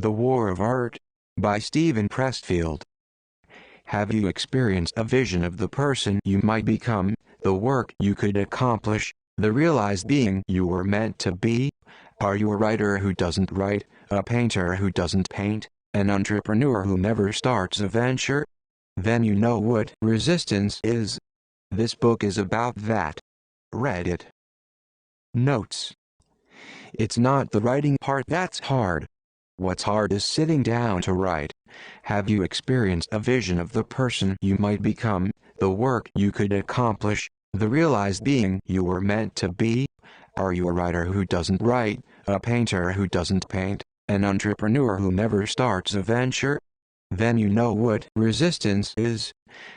The War of Art, by Steven Pressfield. Have you experienced a vision of the person you might become, the work you could accomplish, the realized being you were meant to be? Are you a writer who doesn't write, a painter who doesn't paint, an entrepreneur who never starts a venture? Then you know what resistance is. This book is about that. Read it. Notes. It's not the writing part that's hard. What's hard is sitting down to write. Have you experienced a vision of the person you might become, the work you could accomplish, the realized being you were meant to be? Are you a writer who doesn't write, a painter who doesn't paint, an entrepreneur who never starts a venture? Then you know what resistance is.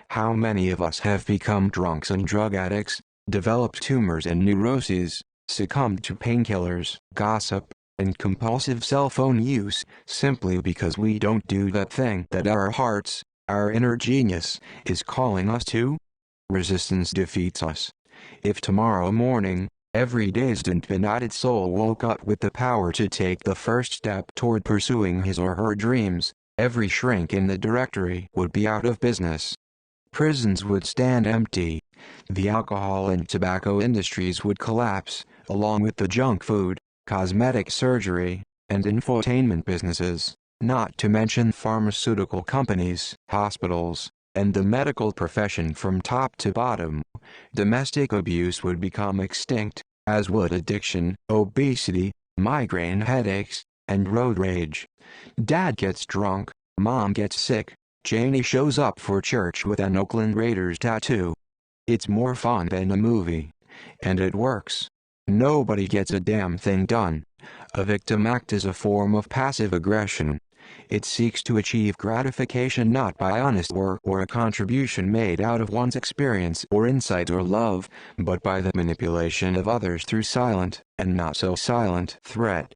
How many of us have become drunks and drug addicts, developed tumors and neuroses, succumbed to painkillers, gossip, and compulsive cell phone use, simply because we don't do that thing that our hearts, our inner genius, is calling us to? Resistance defeats us. If tomorrow morning, every dazed and benighted soul woke up with the power to take the first step toward pursuing his or her dreams, every shrink in the directory would be out of business. Prisons would stand empty. The alcohol and tobacco industries would collapse, along with the junk food, cosmetic surgery, and infotainment businesses, not to mention pharmaceutical companies, hospitals, and the medical profession from top to bottom. Domestic abuse would become extinct, as would addiction, obesity, migraine headaches, and road rage. Dad gets drunk, Mom gets sick, Janie shows up for church with an Oakland Raiders tattoo. It's more fun than a movie. And it works. Nobody gets a damn thing done. A victim act is a form of passive aggression. It seeks to achieve gratification not by honest work or a contribution made out of one's experience or insight or love, but by the manipulation of others through silent, and not so silent, threat.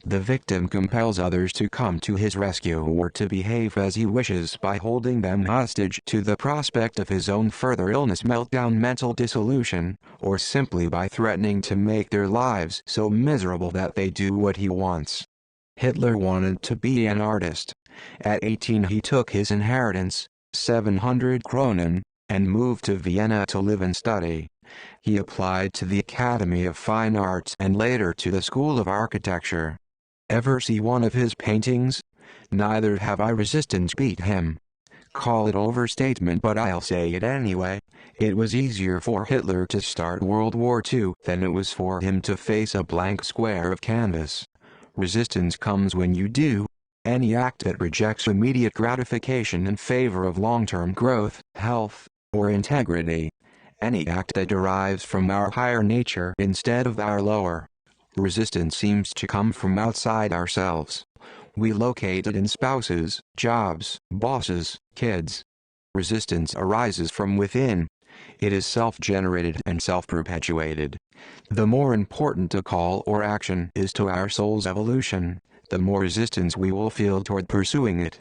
The victim compels others to come to his rescue or to behave as he wishes by holding them hostage to the prospect of his own further illness, meltdown, mental dissolution, or simply by threatening to make their lives so miserable that they do what he wants. Hitler wanted to be an artist. At 18 he took his inheritance, 700 kronen, and moved to Vienna to live and study. He applied to the Academy of Fine Arts and later to the School of Architecture. Ever see one of his paintings? Neither have I. Resistance beat him. Call it overstatement, but I'll say it anyway. It was easier for Hitler to start World War II than it was for him to face a blank square of canvas. Resistance comes when you do any act that rejects immediate gratification in favor of long-term growth, health, or integrity. Any act that derives from our higher nature instead of our lower. Resistance seems to come from outside ourselves. We locate it in spouses, jobs, bosses, kids. Resistance arises from within. It is self-generated and self-perpetuated. The more important a call or action is to our soul's evolution, the more resistance we will feel toward pursuing it.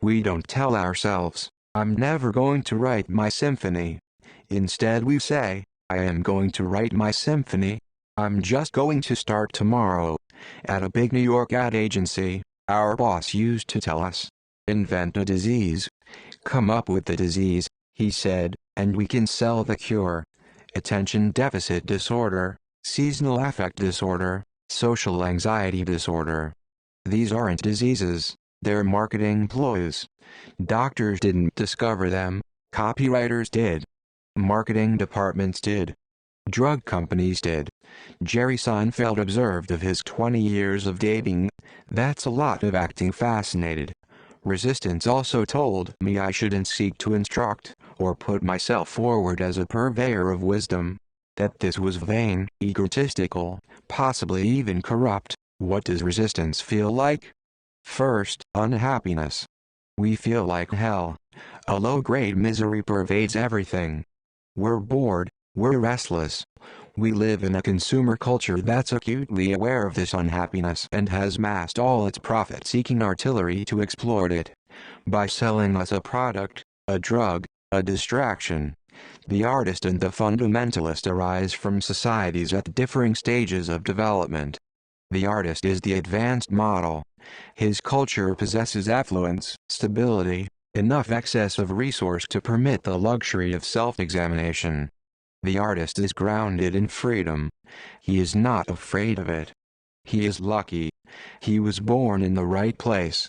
We don't tell ourselves, "I'm never going to write my symphony." Instead we say, "I am going to write my symphony. I'm just going to start tomorrow." At a big New York ad agency, our boss used to tell us, "Invent a disease. Come up with the disease," he said, "and we can sell the cure." Attention deficit disorder, seasonal affect disorder, social anxiety disorder. These aren't diseases, they're marketing ploys. Doctors didn't discover them, copywriters did. Marketing departments did. Drug companies did. Jerry Seinfeld observed of his 20 years of dating, "That's a lot of acting fascinated." Resistance also told me I shouldn't seek to instruct, or put myself forward as a purveyor of wisdom. That this was vain, egotistical, possibly even corrupt. What does resistance feel like? First, unhappiness. We feel like hell. A low-grade misery pervades everything. We're bored, we're restless. We live in a consumer culture that's acutely aware of this unhappiness and has massed all its profit-seeking artillery to exploit it. By selling us a product, a drug, a distraction. The artist and the fundamentalist arise from societies at differing stages of development. The artist is the advanced model, His culture possesses affluence, stability, enough excess of resource to permit the luxury of self-examination. The artist is grounded in freedom. He is not afraid of it. He is lucky. He was born in the right place.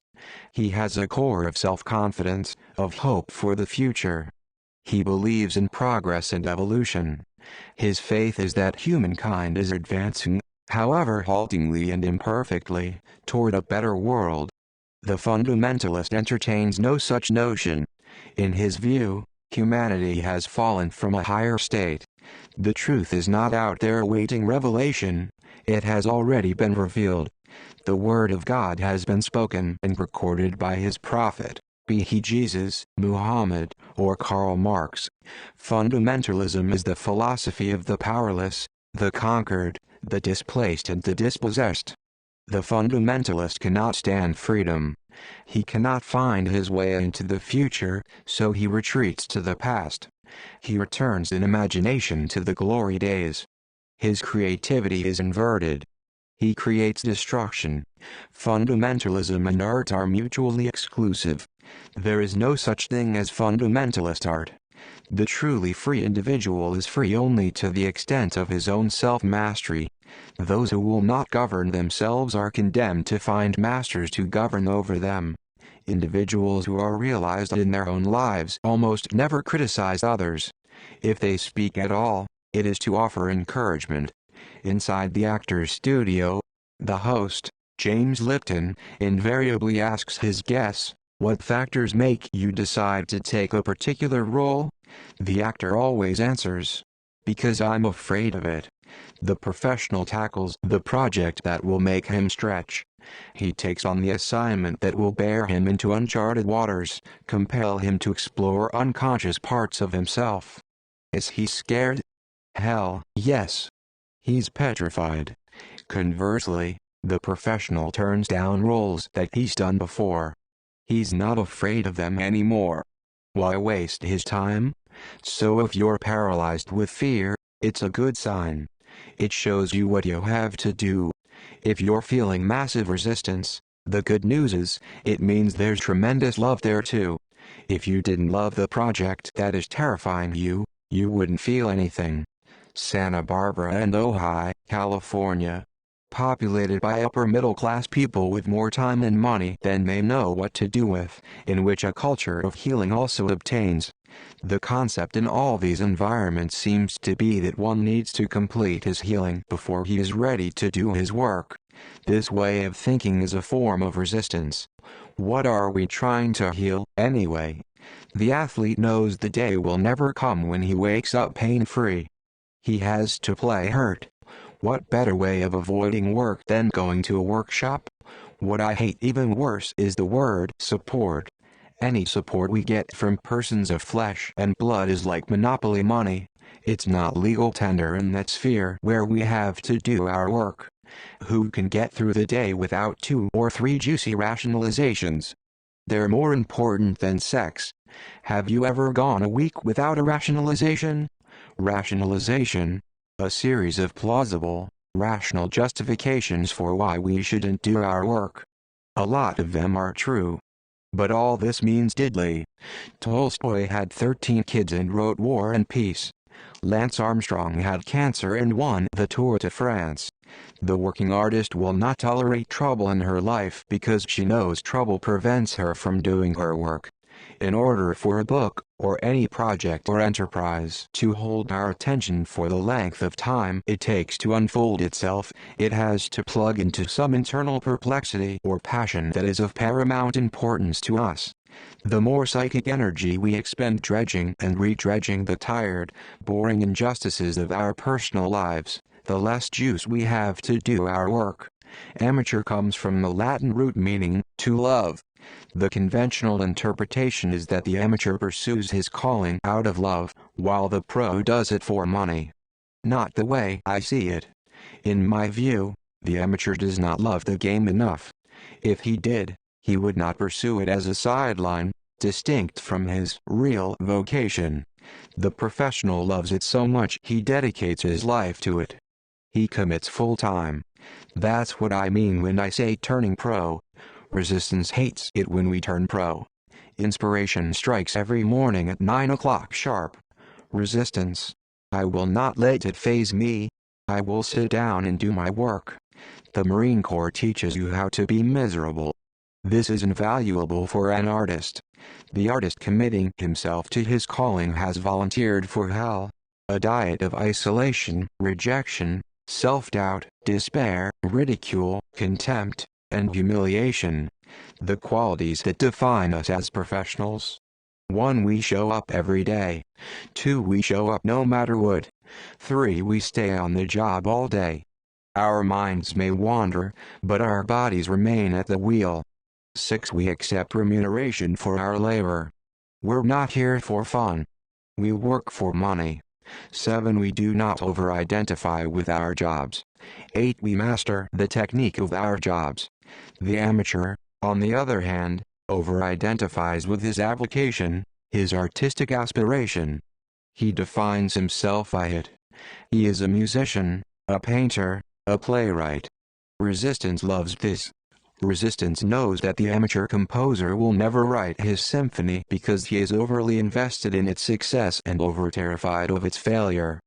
He has a core of self-confidence, of hope for the future. He believes in progress and evolution. His faith is that humankind is advancing, however haltingly and imperfectly, toward a better world. The fundamentalist entertains no such notion. In his view, humanity has fallen from a higher state. The truth is not out there awaiting revelation. It has already been revealed. The word of God has been spoken and recorded by his prophet, be he Jesus, Muhammad, or Karl Marx. Fundamentalism is the philosophy of the powerless, the conquered, the displaced and the dispossessed. The fundamentalist cannot stand freedom. He cannot find his way into the future, so he retreats to the past. He returns in imagination to the glory days. His creativity is inverted. He creates destruction. Fundamentalism and art are mutually exclusive. There is no such thing as fundamentalist art. The truly free individual is free only to the extent of his own self-mastery. Those who will not govern themselves are condemned to find masters to govern over them. Individuals who are realized in their own lives almost never criticize others. If they speak at all, it is to offer encouragement. Inside the actor's studio, the host, James Lipton, invariably asks his guests, "What factors make you decide to take a particular role?" The actor always answers, "Because I'm afraid of it." The professional tackles the project that will make him stretch. He takes on the assignment that will bear him into uncharted waters, compel him to explore unconscious parts of himself. Is he scared? Hell, yes. He's petrified. Conversely, the professional turns down roles that he's done before. He's not afraid of them anymore. Why waste his time? So if you're paralyzed with fear, it's a good sign. It shows you what you have to do. If you're feeling massive resistance, the good news is, it means there's tremendous love there too. If you didn't love the project that is terrifying you, you wouldn't feel anything. Santa Barbara and Ojai, California. Populated by upper-middle-class people with more time and money than they know what to do with, in which a culture of healing also obtains. The concept in all these environments seems to be that one needs to complete his healing before he is ready to do his work. This way of thinking is a form of resistance. What are we trying to heal, anyway? The athlete knows the day will never come when he wakes up pain-free. He has to play hurt. What better way of avoiding work than going to a workshop? What I hate even worse is the word support. Any support we get from persons of flesh and blood is like monopoly money. It's not legal tender in that sphere where we have to do our work. Who can get through the day without 2 or 3 juicy rationalizations? They're more important than sex. Have you ever gone a week without a rationalization? Rationalization. A series of plausible, rational justifications for why we shouldn't do our work. A lot of them are true. But all this means diddly. Tolstoy had 13 kids and wrote War and Peace. Lance Armstrong had cancer and won the Tour de France. The working artist will not tolerate trouble in her life because she knows trouble prevents her from doing her work. In order for a book, or any project or enterprise to hold our attention for the length of time it takes to unfold itself, it has to plug into some internal perplexity or passion that is of paramount importance to us. The more psychic energy we expend dredging and redredging the tired, boring injustices of our personal lives, the less juice we have to do our work. Amateur comes from the Latin root meaning, to love. The conventional interpretation is that the amateur pursues his calling out of love, while the pro does it for money. Not the way I see it. In my view, the amateur does not love the game enough. If he did, he would not pursue it as a sideline, distinct from his real vocation. The professional loves it so much he dedicates his life to it. He commits full time. That's what I mean when I say turning pro. Resistance hates it when we turn pro. Inspiration strikes every morning at 9 o'clock sharp. Resistance. I will not let it faze me. I will sit down and do my work. The Marine Corps teaches you how to be miserable. This is invaluable for an artist. The artist committing himself to his calling has volunteered for hell. A diet of isolation, rejection, self-doubt, despair, ridicule, contempt, and humiliation. The qualities that define us as professionals. 1. We show up every day. 2. We show up no matter what. 3. We stay on the job all day. Our minds may wander, but our bodies remain at the wheel. 6. We accept remuneration for our labor. We're not here for fun. We work for money. 7. We do not over-identify with our jobs. 8. We master the technique of our jobs. The amateur, on the other hand, over-identifies with his avocation, his artistic aspiration. He defines himself by it. He is a musician, a painter, a playwright. Resistance loves this. Resistance knows that the amateur composer will never write his symphony because he is overly invested in its success and over-terrified of its failure.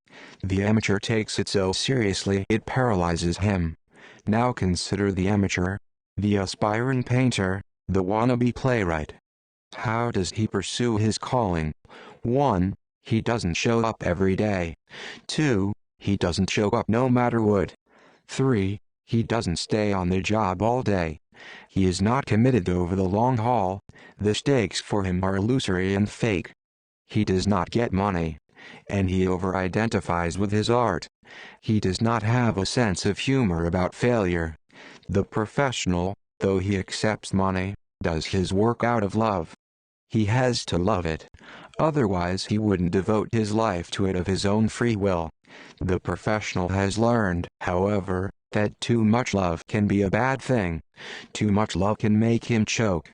The amateur takes it so seriously it paralyzes him. Now consider the amateur, the aspiring painter, the wannabe playwright. How does he pursue his calling? 1. He doesn't show up every day. 2. He doesn't show up no matter what. 3. He doesn't stay on the job all day. He is not committed over the long haul. The stakes for him are illusory and fake. He does not get money, and he over-identifies with his art. He does not have a sense of humor about failure. The professional, though he accepts money, does his work out of love. He has to love it. Otherwise he wouldn't devote his life to it of his own free will. The professional has learned, however, that too much love can be a bad thing. Too much love can make him choke.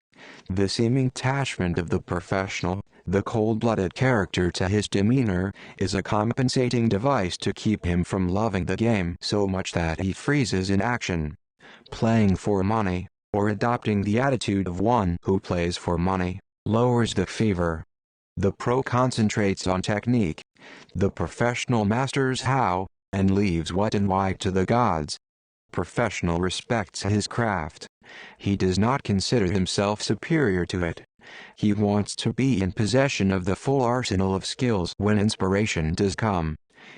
The seeming attachment of the professional, the cold-blooded character to his demeanor, is a compensating device to keep him from loving the game so much that he freezes in action. Playing for money, or adopting the attitude of one who plays for money, lowers the fever. The pro concentrates on technique. The professional masters how, and leaves what and why to the gods. Professional respects his craft. He does not consider himself superior to it. He wants to be in possession of the full arsenal of skills when inspiration does come.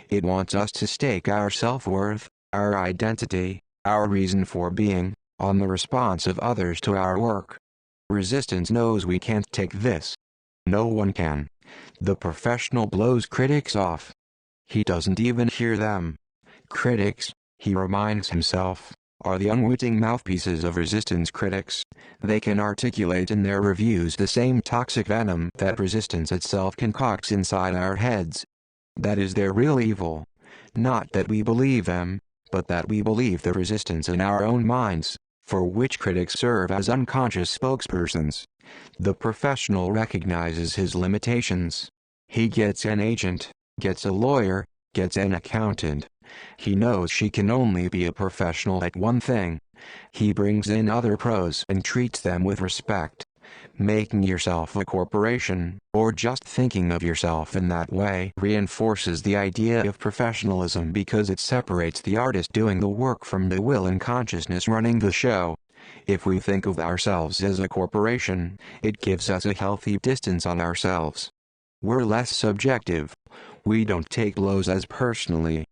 It wants us to stake our self-worth, our identity, our reason for being, on the response of others to our work. Resistance knows we can't take this. No one can. The professional blows critics off. He doesn't even hear them. Critics, he reminds himself, are the unwitting mouthpieces of resistance critics. They can articulate in their reviews the same toxic venom that resistance itself concocts inside our heads. That is their real evil. Not that we believe them, but that we believe the resistance in our own minds, for which critics serve as unconscious spokespersons. The professional recognizes his limitations. He gets an agent, gets a lawyer, gets an accountant. He knows she can only be a professional at one thing. He brings in other pros and treats them with respect. Making yourself a corporation, or just thinking of yourself in that way, reinforces the idea of professionalism because it separates the artist doing the work from the will and consciousness running the show. If we think of ourselves as a corporation, it gives us a healthy distance on ourselves. We're less subjective. We don't take blows as personally.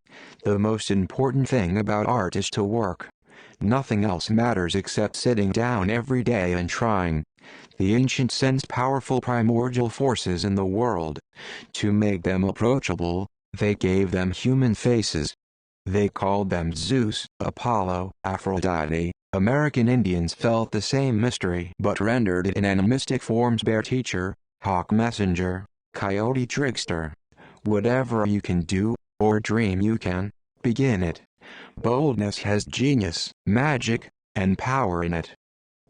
The most important thing about art is to work. Nothing else matters except sitting down every day and trying. The ancients sensed powerful primordial forces in the world. To make them approachable, they gave them human faces. They called them Zeus, Apollo, Aphrodite. American Indians felt the same mystery but rendered it in animistic forms: bear teacher, hawk messenger, coyote trickster. Whatever you can do, or dream you can, begin it. Boldness has genius, magic, and power in it.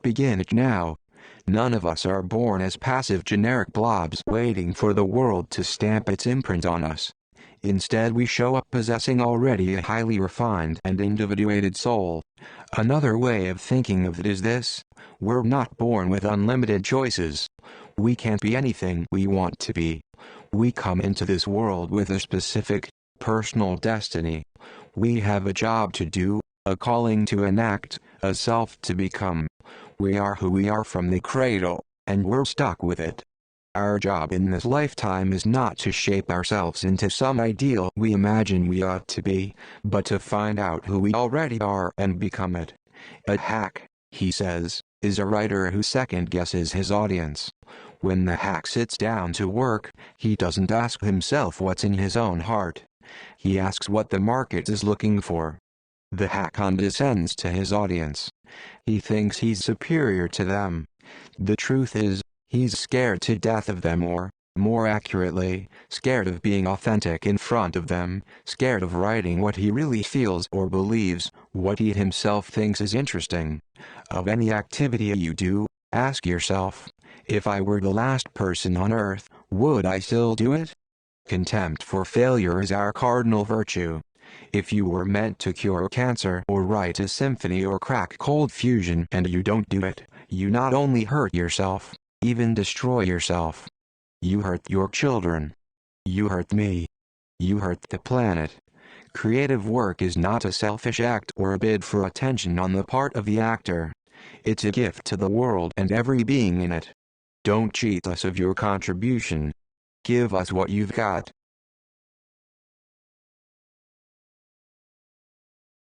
Begin it now. None of us are born as passive generic blobs waiting for the world to stamp its imprint on us. Instead we show up possessing already a highly refined and individuated soul. Another way of thinking of it is this: we're not born with unlimited choices. We can't be anything we want to be. We come into this world with a specific, personal destiny. We have a job to do, a calling to enact, a self to become. We are who we are from the cradle, and we're stuck with it. Our job in this lifetime is not to shape ourselves into some ideal we imagine we ought to be, but to find out who we already are and become it. A hack, he says, is a writer who second-guesses his audience. When the hack sits down to work, he doesn't ask himself what's in his own heart. He asks what the market is looking for. The hack condescends to his audience. He thinks he's superior to them. The truth is, he's scared to death of them, or, more accurately, scared of being authentic in front of them, scared of writing what he really feels or believes, what he himself thinks is interesting. Of any activity you do, ask yourself, if I were the last person on earth, would I still do it? Contempt for failure is our cardinal virtue. If you were meant to cure cancer or write a symphony or crack cold fusion and you don't do it, you not only hurt yourself, even destroy yourself. You hurt your children. You hurt me. You hurt the planet. Creative work is not a selfish act or a bid for attention on the part of the actor. It's a gift to the world and every being in it. Don't cheat us of your contribution. Give us what you've got.